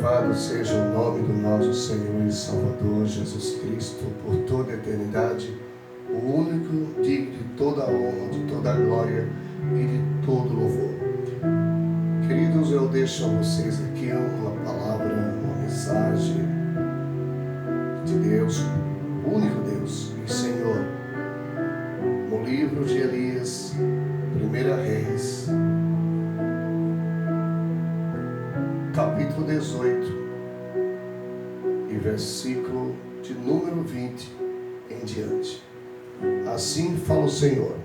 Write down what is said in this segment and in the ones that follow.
Louvado seja o nome do nosso Senhor e Salvador Jesus Cristo por toda a eternidade, o único digno de toda a honra, de toda a glória e de todo louvor. Queridos, eu deixo a vocês aqui uma palavra, uma mensagem de Deus, o único Deus e Senhor, no livro de Elias, 1 Reis, capítulo 18 e versículo de número 20 em diante. Assim fala o Senhor.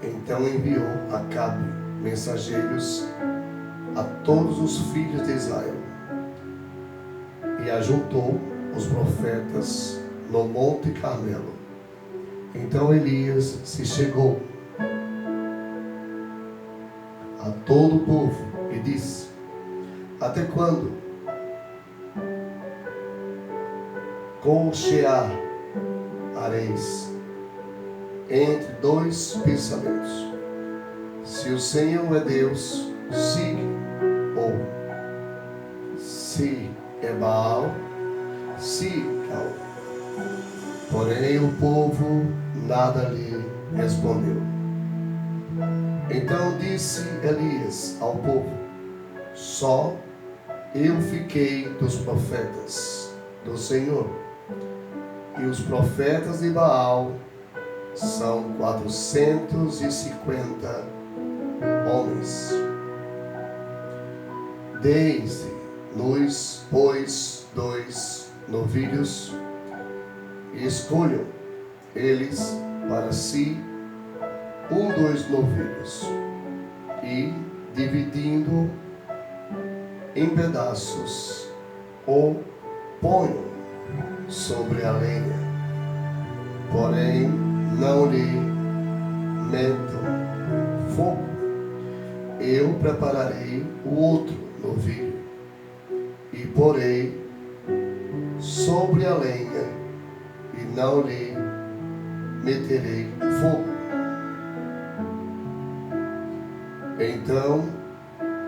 Então enviou Acabe mensageiros a todos os filhos de Israel e ajuntou os profetas no Monte Carmelo. Então Elias se chegou a todo o povo e disse: até quando cocheareis entre dois pensamentos? Se o Senhor é Deus, siga, ou se é Baal, siga. Porém o povo nada lhe respondeu. Então disse Elias ao povo: só eu fiquei dos profetas do Senhor, e os profetas de Baal são 450 homens. Deis-nos, pois, 2 novilhos, e escolham eles para si 2 novilhos, e dividindo em pedaços, o ponham sobre a lenha, porém não lhe metam fogo. Eu prepararei o outro novilho e porei sobre a lenha e não lhe meterei fogo. Então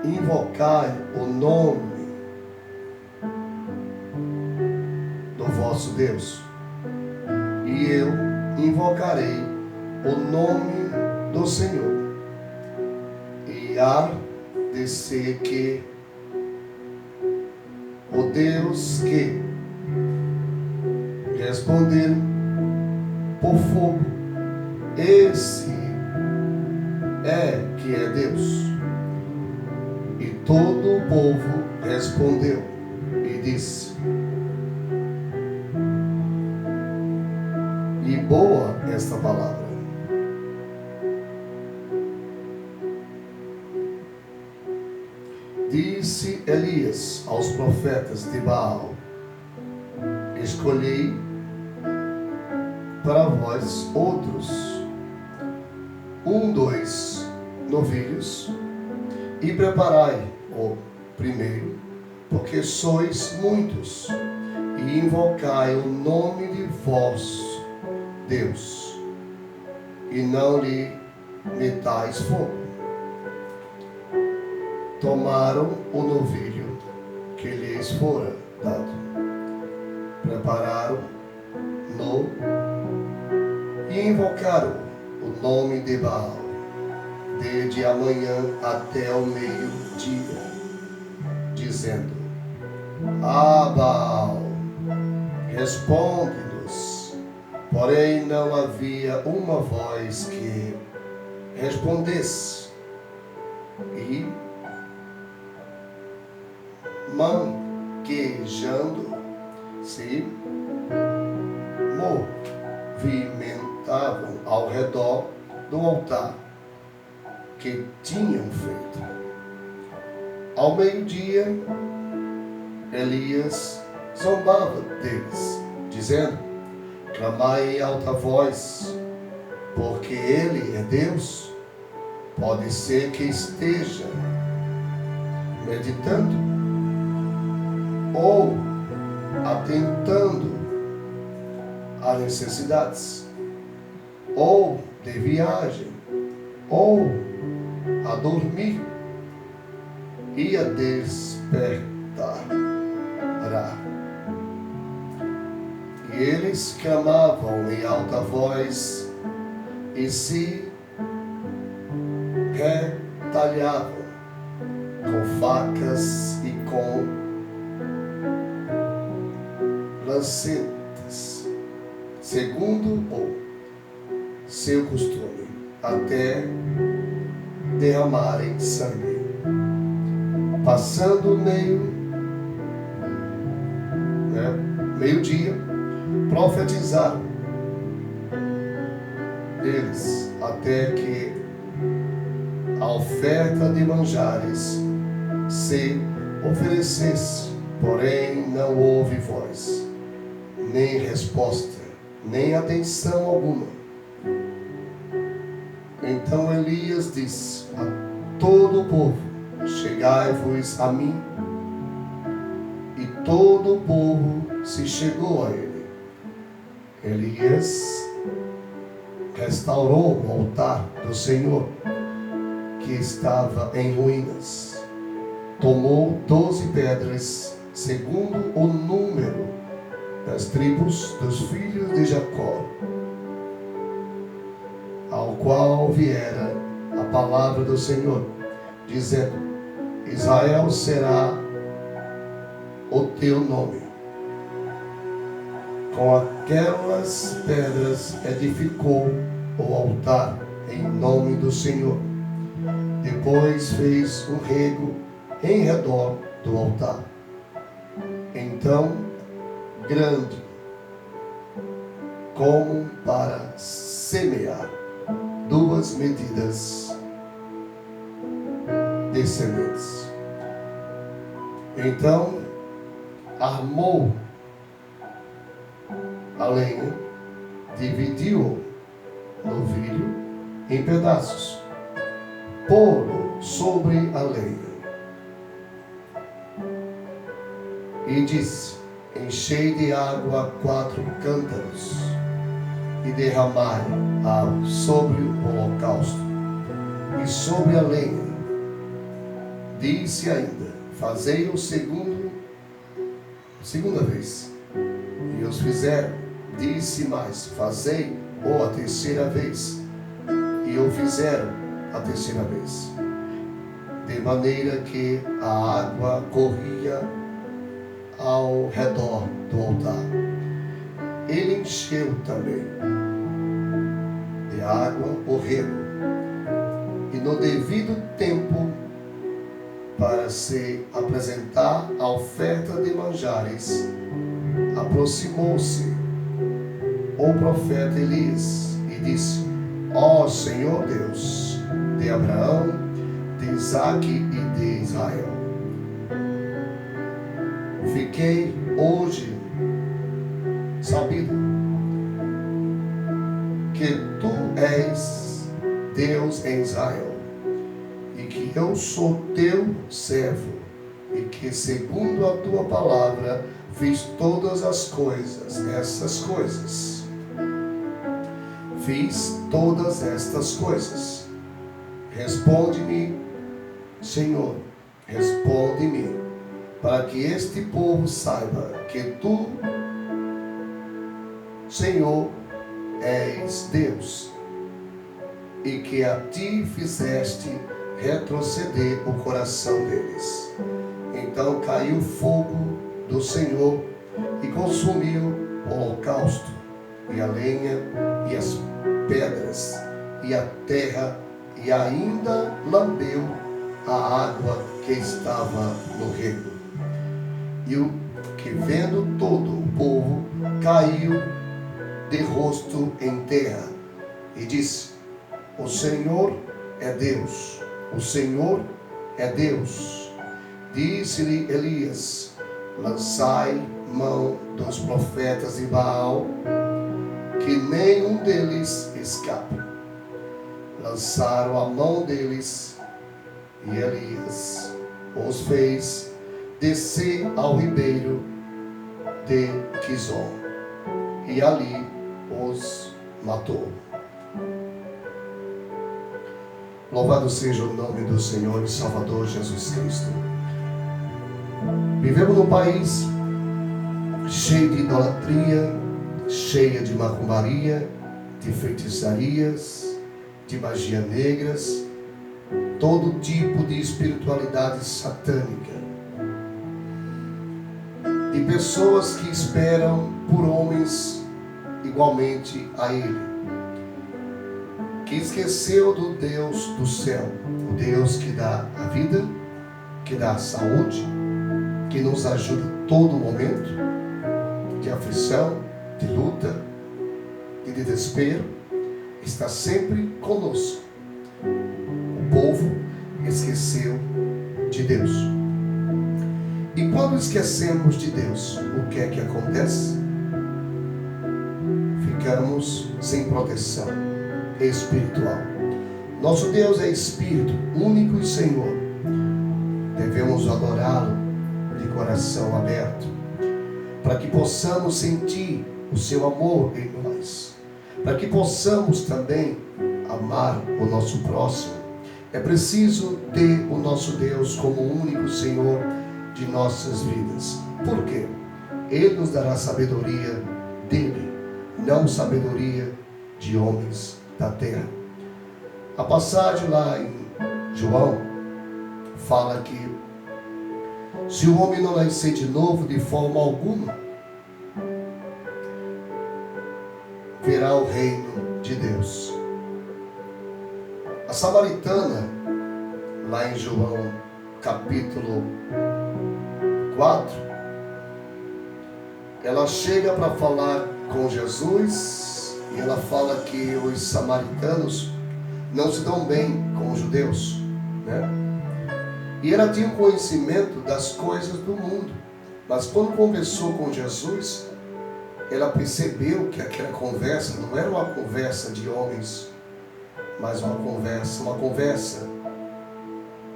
invocai o nome do vosso Deus, e eu invocarei o nome do Senhor, e há de ser que o Deus que responder por fogo, esse é que é Deus. E todo o povo respondeu e disse: e boa esta palavra. Disse Elias aos profetas de Baal: escolhei para vós outros 2 novilhos, e preparai o primeiro, porque sois muitos, e invocai o nome de vosso Deus, e não lhe metais fogo. Tomaram o novilho que lhes fora dado, prepararam-no e invocaram o nome de Baal, desde a manhã até o meio-dia, dizendo: Baal, responde-nos. Porém não havia uma voz que respondesse, e manquejando-se movimentavam ao redor do altar que tinham feito. Ao meio-dia, Elias zombava deles, dizendo: clamai em alta voz, porque ele é Deus. Pode ser que esteja meditando ou atentando a necessidades, ou de viagem, ou a dormir, e a despertar voltará. E eles clamavam em alta voz e se retalhavam com facas e com lancetas, segundo o seu costume, até derramarem sangue. Passando meio-dia, profetizaram eles até que a oferta de manjares se oferecesse, porém não houve voz, nem resposta, nem atenção alguma. Então Elias disse a todo o povo: chegai-vos a mim. E todo o povo se chegou a ele. Elias restaurou o altar do Senhor, que estava em ruínas. Tomou 12 pedras, segundo o número das tribos dos filhos de Jacó, ao qual viera a palavra do Senhor, dizendo: Israel será o teu nome. Com aquelas pedras edificou o altar em nome do Senhor. Depois fez um rego em redor do altar. Então, grande como para semear 2 medidas de sementes. Então, armou a lenha, dividiu o novilho em pedaços, pô-lo sobre a lenha e disse: enchei de água 4 cântaros e derramai água sobre o holocausto e sobre a lenha. Disse ainda: fazei o segunda vez. E os fizeram. Disse mais: fazei a terceira vez. E o fizeram a terceira vez. De maneira que a água corria ao redor do altar. Ele encheu também de água o rego. E no devido tempo, para se apresentar a oferta de manjares, aproximou-se o profeta Elias e disse: ó Senhor Deus de Abraão, de Isaque e de Israel, fiquei hoje sabido que tu és Deus em Israel, e que eu sou teu servo, e que segundo a tua palavra fiz todas as coisas, essas coisas. Fiz todas estas coisas. Responde-me, Senhor, responde-me, para que este povo saiba que tu, Senhor, és Deus, e que a ti fizeste retroceder o coração deles. Então caiu fogo do Senhor e consumiu o holocausto, e a lenha, e as pedras, e a terra, e ainda lambeu a água que estava no rego. E o que, vendo todo o povo, caiu de rosto em terra, e disse: o Senhor é Deus, o Senhor é Deus. Disse-lhe Elias: lançai mão dos profetas de Baal, que nenhum deles escapa. Lançaram a mão deles, e Elias os fez descer ao ribeiro de Quizon, e ali os matou. Louvado seja o nome do Senhor e Salvador Jesus Cristo. Vivemos num país cheio de idolatria, cheia de macumbaria, de feitiçarias, de magia negras, todo tipo de espiritualidade satânica, de pessoas que esperam por homens igualmente a ele, que esqueceu do Deus do céu, o Deus que dá a vida, que dá a saúde, que nos ajuda em todo momento, de aflição, de luta e de desespero, está sempre conosco. O povo esqueceu de Deus. E quando esquecemos de Deus, o que é que acontece? Ficamos sem proteção espiritual. Nosso Deus é Espírito, único e Senhor. Devemos adorá-lo de coração aberto, para que possamos sentir o seu amor em nós, para que possamos também amar o nosso próximo. É preciso ter o nosso Deus como o único Senhor de nossas vidas. Por quê? Ele nos dará sabedoria dele, não sabedoria de homens da terra. A passagem lá em João fala que se o homem não nascer de novo, de forma alguma verá o reino de Deus. A samaritana, lá em João capítulo 4, ela chega para falar com Jesus e ela fala que os samaritanos não se dão bem com os judeus, né? E ela tinha um conhecimento das coisas do mundo, mas quando conversou com Jesus, ela percebeu que aquela conversa não era uma conversa de homens, mas uma conversa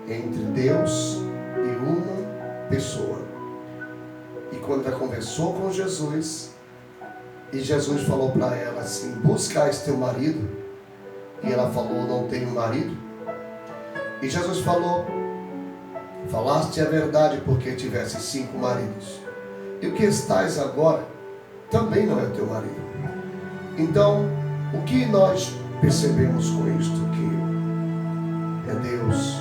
entre Deus e uma pessoa. E quando ela conversou com Jesus, e Jesus falou para ela assim: buscais teu marido. E ela falou: não tenho marido. E Jesus falou: falaste a verdade, porque tivesse 5 maridos, e o que estás agora também não é teu marido. Então, o que nós percebemos com isto? Que é Deus,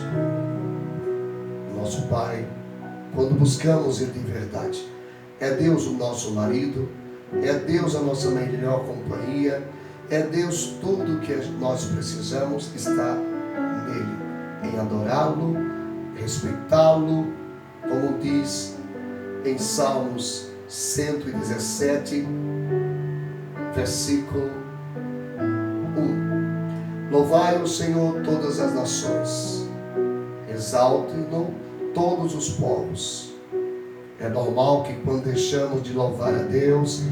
nosso Pai, quando buscamos Ele de verdade. É Deus o nosso marido, é Deus a nossa melhor companhia, é Deus tudo que nós precisamos está nele, em adorá-lo, respeitá-lo, como diz em Salmos 117, versículo 1. Louvai o Senhor todas as nações, exaltem-no todos os povos. É normal que quando deixamos de louvar a Deus,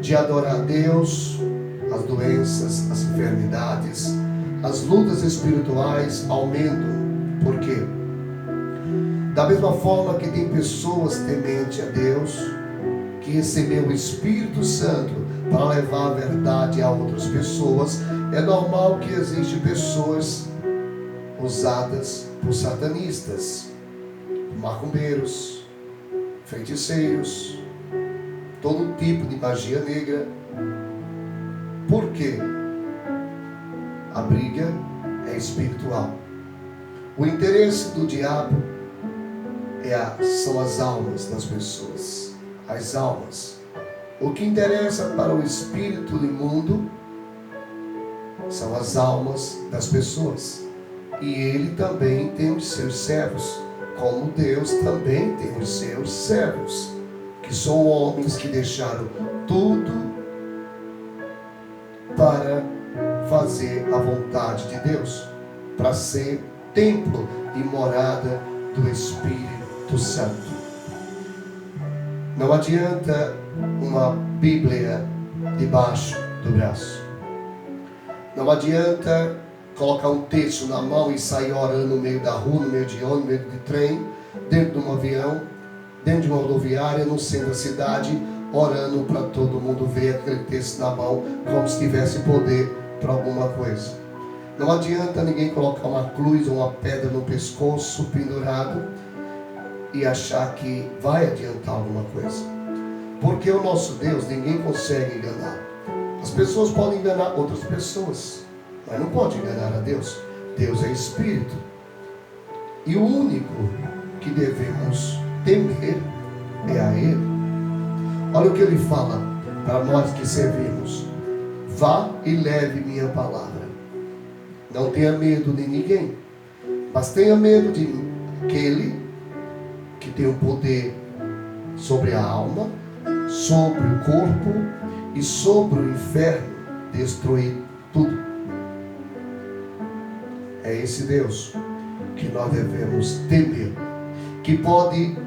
de adorar a Deus, as doenças, as enfermidades, as lutas espirituais aumentam. Por quê? Da mesma forma que tem pessoas tementes a Deus, que recebeu o Espírito Santo para levar a verdade a outras pessoas, é normal que existem pessoas usadas por satanistas, macumbeiros, feiticeiros, todo tipo de magia negra. Por quê? A briga é espiritual. O interesse do diabo são as almas das pessoas. As almas. O que interessa para o espírito imundo são as almas das pessoas. E ele também tem os seus servos, como Deus também tem os seus servos, que são homens que deixaram tudo para fazer a vontade de Deus, para ser templo e morada do Espírito Santo. Não adianta uma Bíblia debaixo do braço. Não adianta colocar um texto na mão e sair orando no meio da rua, no meio de ônibus, no meio de trem, dentro de um avião, dentro de uma rodoviária, no centro da cidade, orando para todo mundo ver aquele texto na mão, como se tivesse poder para alguma coisa. Não adianta ninguém colocar uma cruz ou uma pedra no pescoço pendurado e achar que vai adiantar alguma coisa. Porque o nosso Deus, ninguém consegue enganar. As pessoas podem enganar outras pessoas, mas não pode enganar a Deus. Deus é Espírito. E o único que devemos temer é a Ele. Olha o que Ele fala para nós que servimos: vá e leve minha palavra. Não tenha medo de ninguém, mas tenha medo de aquele que tem o poder sobre a alma, sobre o corpo e sobre o inferno, destruir tudo. É esse Deus que nós devemos temer, que pode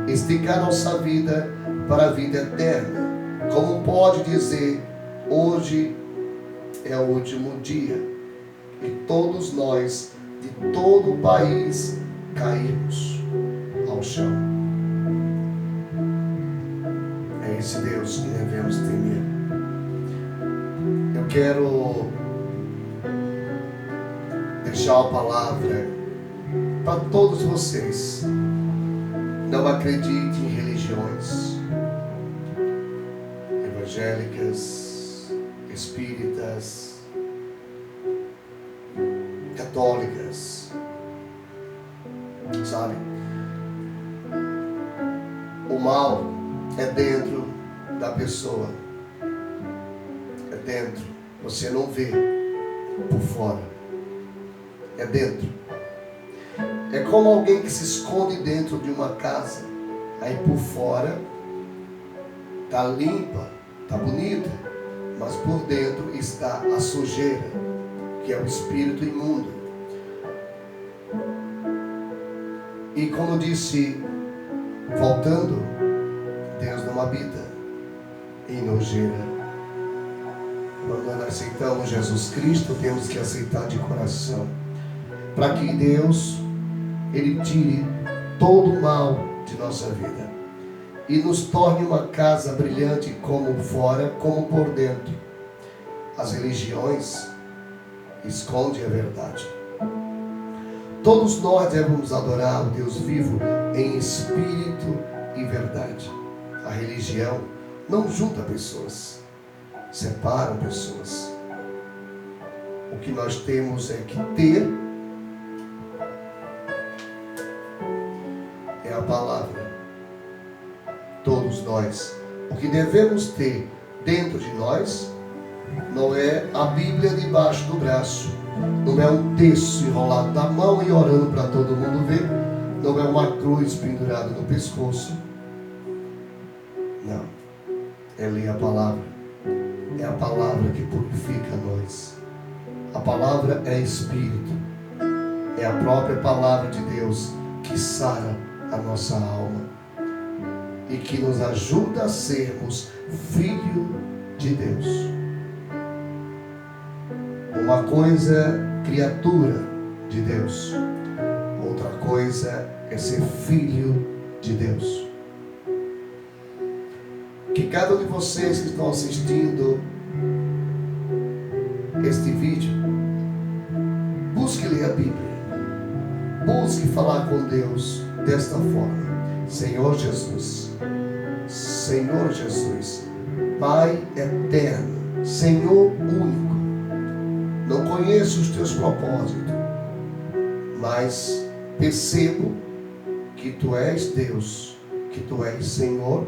esticar nossa vida para a vida eterna, como pode dizer: hoje é o último dia, e todos nós de todo o país caímos ao chão. É esse Deus que devemos temer. Eu quero deixar uma palavra para todos vocês. Não acredite em religiões evangélicas, espíritas, católicas, sabe? O mal é dentro da pessoa, é dentro. Você não vê por fora, é dentro. É como alguém que se esconde dentro de uma casa, aí por fora está limpa, está bonita, mas por dentro está a sujeira, que é o espírito imundo. E como eu disse, voltando, Deus não habita em nojeira. Quando nós aceitamos Jesus Cristo, temos que aceitar de coração, para que Deus, Ele tire todo o mal de nossa vida e nos torne uma casa brilhante, como fora, como por dentro. As religiões escondem a verdade. Todos nós devemos adorar o Deus vivo em espírito e verdade. A religião não junta pessoas, separa pessoas. O que nós temos é que ter é a palavra. Todos nós. O que devemos ter dentro de nós não é a Bíblia debaixo do braço, não é um texto enrolado na mão e orando para todo mundo ver, não é uma cruz pendurada no pescoço. Não. É ler a palavra. É a palavra que purifica nós. A palavra é Espírito. É a própria palavra de Deus que sara a nossa alma e que nos ajuda a sermos filho de Deus. Uma coisa, criatura de Deus. Outra coisa é ser filho de Deus. Que cada um de vocês que estão assistindo este vídeo, busque ler a Bíblia. Busque falar com Deus desta forma: Senhor Jesus, Senhor Jesus, Pai eterno, Senhor único, não conheço os teus propósitos, mas percebo que tu és Deus, que tu és Senhor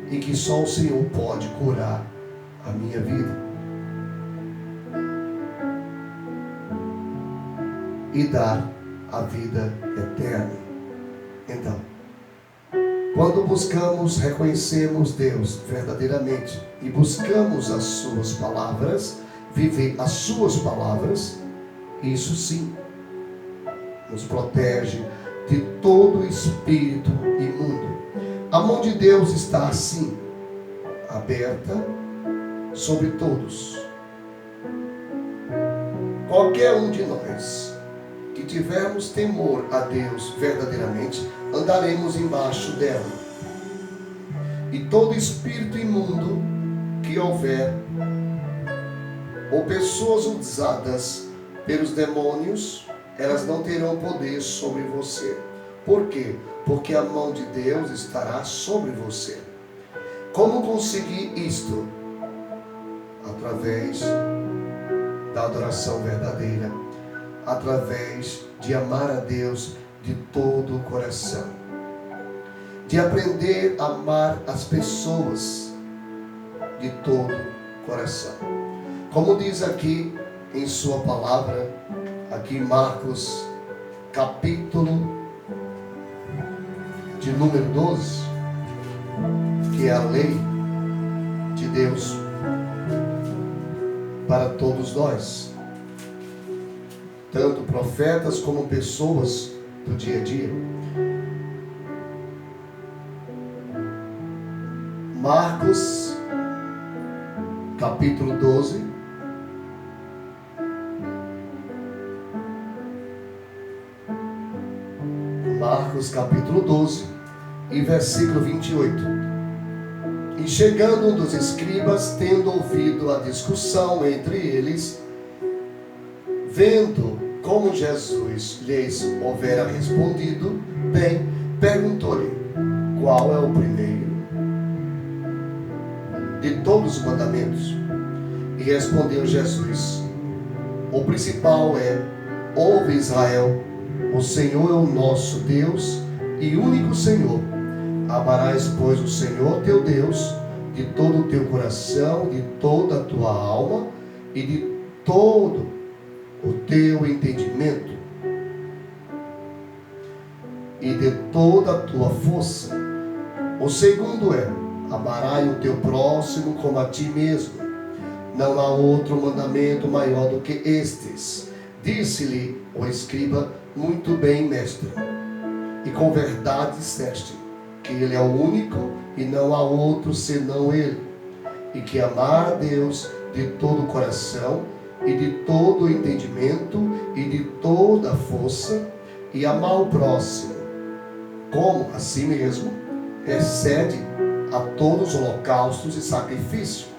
e que só o Senhor pode curar a minha vida e dar a vida eterna. Então, quando buscamos, reconhecemos Deus verdadeiramente e buscamos as suas palavras, viver as suas palavras, isso sim nos protege de todo espírito imundo. A mão de Deus está assim, aberta sobre todos. Qualquer um de nós que tivermos temor a Deus verdadeiramente, andaremos embaixo dela. E todo espírito imundo que houver, ou pessoas usadas pelos demônios, elas não terão poder sobre você, Por quê? Porque a mão de Deus estará sobre você. Como conseguir isto? Através da adoração verdadeira, através de amar a Deus de todo o coração, de aprender a amar as pessoas de todo o coração. Como diz aqui em sua palavra, aqui em Marcos, capítulo de número 12, que é a lei de Deus para todos nós, tanto profetas como pessoas do dia a dia. Marcos, capítulo 12, Marcos, capítulo 12, e versículo 28. E chegando um dos escribas, tendo ouvido a discussão entre eles, vendo como Jesus lhes houvera respondido bem, perguntou-lhe: qual é o primeiro de todos os mandamentos? E respondeu Jesus: o principal é: ouve, Israel, o Senhor é o nosso Deus e único Senhor. Amarás, pois, o Senhor teu Deus de todo o teu coração, de toda a tua alma e de todo o teu entendimento e de toda a tua força. O segundo é: amarás o teu próximo como a ti mesmo. Não há outro mandamento maior do que estes. Disse-lhe o escriba: muito bem, mestre, e com verdade disseste que ele é o único e não há outro senão ele, e que amar a Deus de todo o coração e de todo o entendimento e de toda a força, e amar o próximo como a si mesmo, excede a todos os holocaustos e sacrifícios.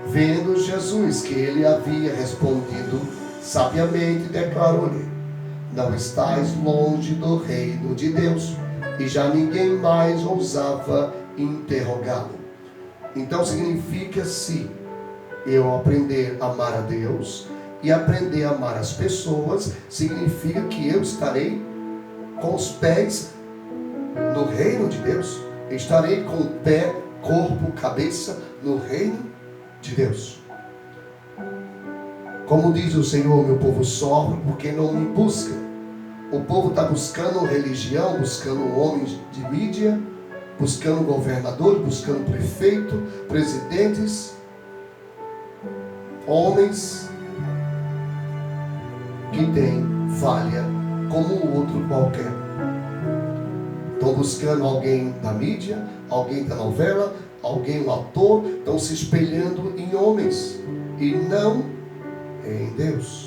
Vendo Jesus que ele havia respondido sabiamente, declarou-lhe: não estais longe do reino de Deus. E já ninguém mais ousava interrogá-lo. Então significa, se eu aprender a amar a Deus e aprender a amar as pessoas, significa que eu estarei com os pés no reino de Deus. Estarei com o pé, corpo, cabeça no reino de Deus. Como diz o Senhor: meu povo sofre porque não me busca. O povo está buscando religião, buscando homens de mídia, buscando governador, buscando prefeito, presidentes, homens que têm falha como o outro qualquer. Estão buscando alguém da mídia, alguém da novela, alguém, um ator. Estão se espelhando em homens e não em Deus.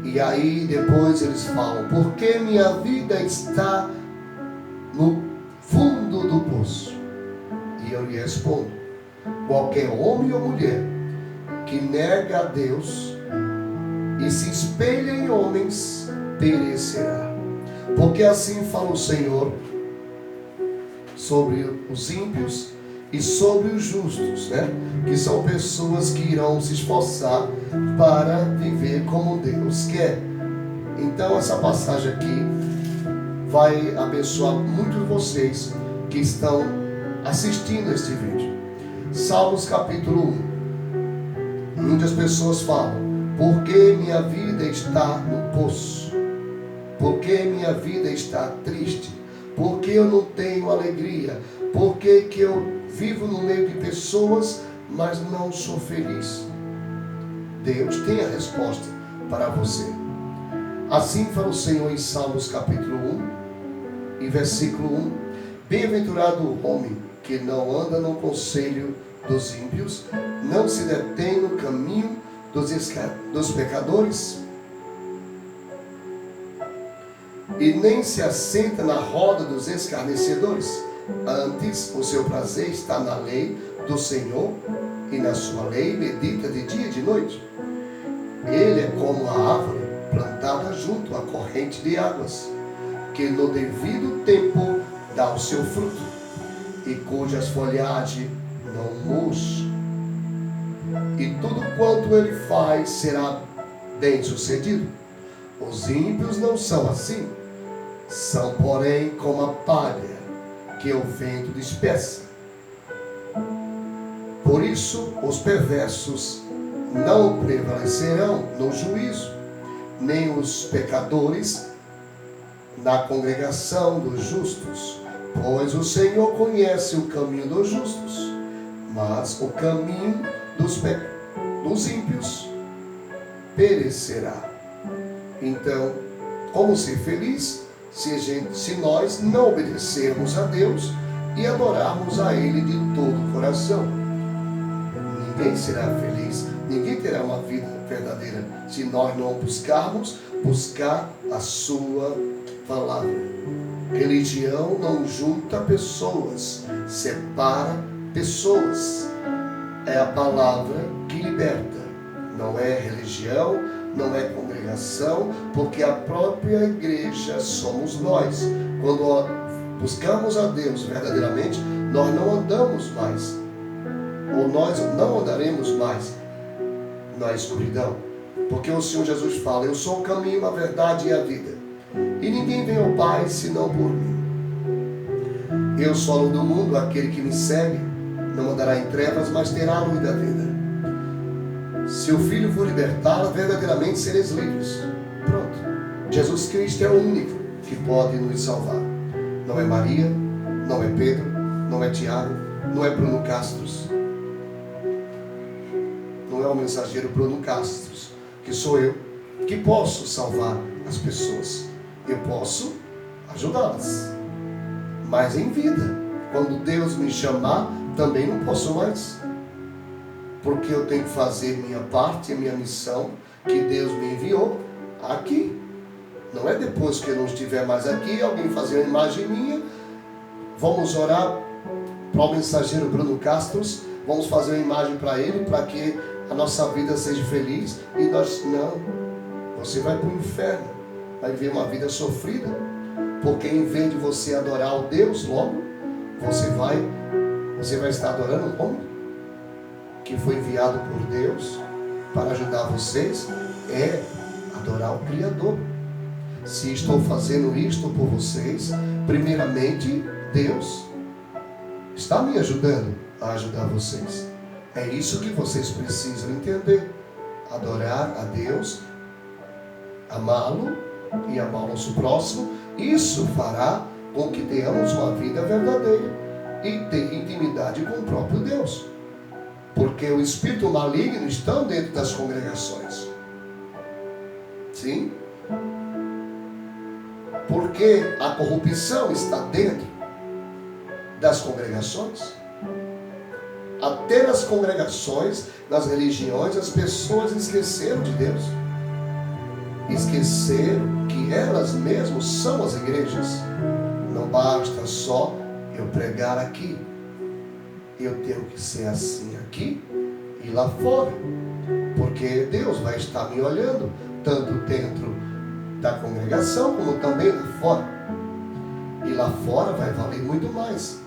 E aí depois eles falam: porque minha vida está no fundo do poço. E eu lhe respondo: qualquer homem ou mulher que nega a Deus e se espelha em homens, perecerá. Porque assim fala o Senhor sobre os ímpios e sobre os justos, né? Que são pessoas que irão se esforçar para viver como Deus quer. Então essa passagem aqui vai abençoar muitos de vocês que estão assistindo este vídeo. Salmos capítulo 1. Muitas pessoas falam: porque minha vida está no poço? Porque minha vida está triste? Porque eu não tenho alegria? Porque que eu vivo no meio de pessoas, mas não sou feliz? Deus tem a resposta para você. Assim fala o Senhor em Salmos capítulo 1 e versículo 1: bem-aventurado o homem que não anda no conselho dos ímpios, não se detém no caminho dos pecadores, e nem se assenta na roda dos escarnecedores. Antes, o seu prazer está na lei do Senhor, e na sua lei medita de dia e de noite. Ele é como a árvore plantada junto à corrente de águas, que no devido tempo dá o seu fruto, e cujas folhagens não murcham, e tudo quanto ele faz será bem sucedido. Os ímpios não são assim, são porém como a palha que o vento dispersa. Por isso os perversos não prevalecerão no juízo, nem os pecadores na congregação dos justos, pois o Senhor conhece o caminho dos justos, mas o caminho dos ímpios perecerá. Então, como ser feliz se nós não obedecermos a Deus e adorarmos a Ele de todo o coração? Ninguém será feliz, ninguém terá uma vida verdadeira se nós não buscar a sua palavra. Religião não junta pessoas, separa pessoas. É a palavra que liberta. Não é religião, não é congregação, porque a própria igreja somos nós. Quando buscamos a Deus verdadeiramente, nós não andamos mais, ou nós não andaremos mais na escuridão, porque o Senhor Jesus fala: eu sou o caminho, a verdade e a vida, e ninguém vem ao Pai senão por mim. Eu sou a luz do mundo, aquele que me segue não andará em trevas, mas terá a luz da vida. Se o Filho vos libertar, verdadeiramente sereis livres. Pronto. Jesus Cristo é o único que pode nos salvar. Não é Maria, não é Pedro, não é Tiago, não é Bruno Castros. Não é o mensageiro Bruno Castros, que sou eu, que posso salvar as pessoas. Eu posso ajudá-las, mas em vida. Quando Deus me chamar, também não posso mais, porque eu tenho que fazer minha parte, a minha missão que Deus me enviou aqui. Não é depois que eu não estiver mais aqui, alguém fazer uma imagem minha, vamos orar para o mensageiro Bruno Castros, vamos fazer uma imagem para ele, para que a nossa vida seja feliz, e nós não. Você vai para o inferno, vai viver uma vida sofrida, porque em vez de você adorar o Deus, logo você vai estar adorando um homem que foi enviado por Deus para ajudar vocês. É adorar o Criador. Se estou fazendo isto por vocês, primeiramente Deus está me ajudando a ajudar vocês. É isso que vocês precisam entender. Adorar a Deus, amá-lo e amar o nosso próximo. Isso fará com que tenhamos uma vida verdadeira e ter intimidade com o próprio Deus. Porque o espírito maligno está dentro das congregações. Sim? Porque a corrupção está dentro das congregações. Até nas congregações, nas religiões, as pessoas esqueceram de Deus. Esqueceram que elas mesmas são as igrejas. Não basta só eu pregar aqui. Eu tenho que ser assim aqui e lá fora. Porque Deus vai estar me olhando, tanto dentro da congregação, como também lá fora. E lá fora vai valer muito mais.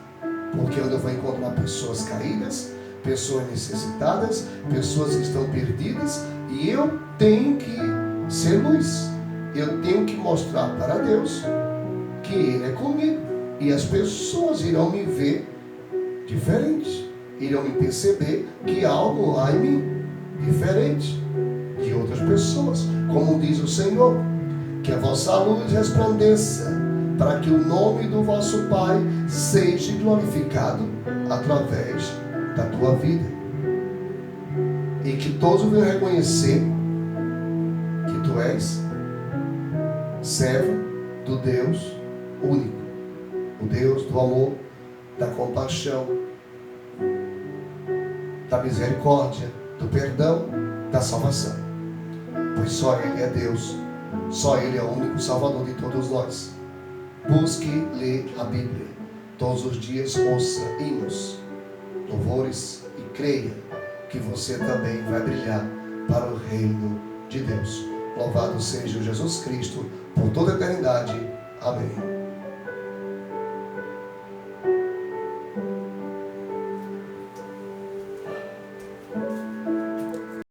Porque onde eu vou encontrar pessoas caídas, pessoas necessitadas, pessoas que estão perdidas, e eu tenho que ser luz. Eu tenho que mostrar para Deus que Ele é comigo. E as pessoas irão me ver diferente. Irão me perceber que algo há em mim diferente de outras pessoas. Como diz o Senhor, que a vossa luz resplandeça, para que o nome do vosso Pai seja glorificado através da tua vida. E que todos venham reconhecer que tu és servo do Deus único, o Deus do amor, da compaixão, da misericórdia, do perdão, da salvação. Pois só Ele é Deus, só Ele é o único Salvador de todos nós. Busque ler a Bíblia todos os dias, ouça hinos, louvores, e creia que você também vai brilhar para o reino de Deus. Louvado seja Jesus Cristo por toda a eternidade. Amém.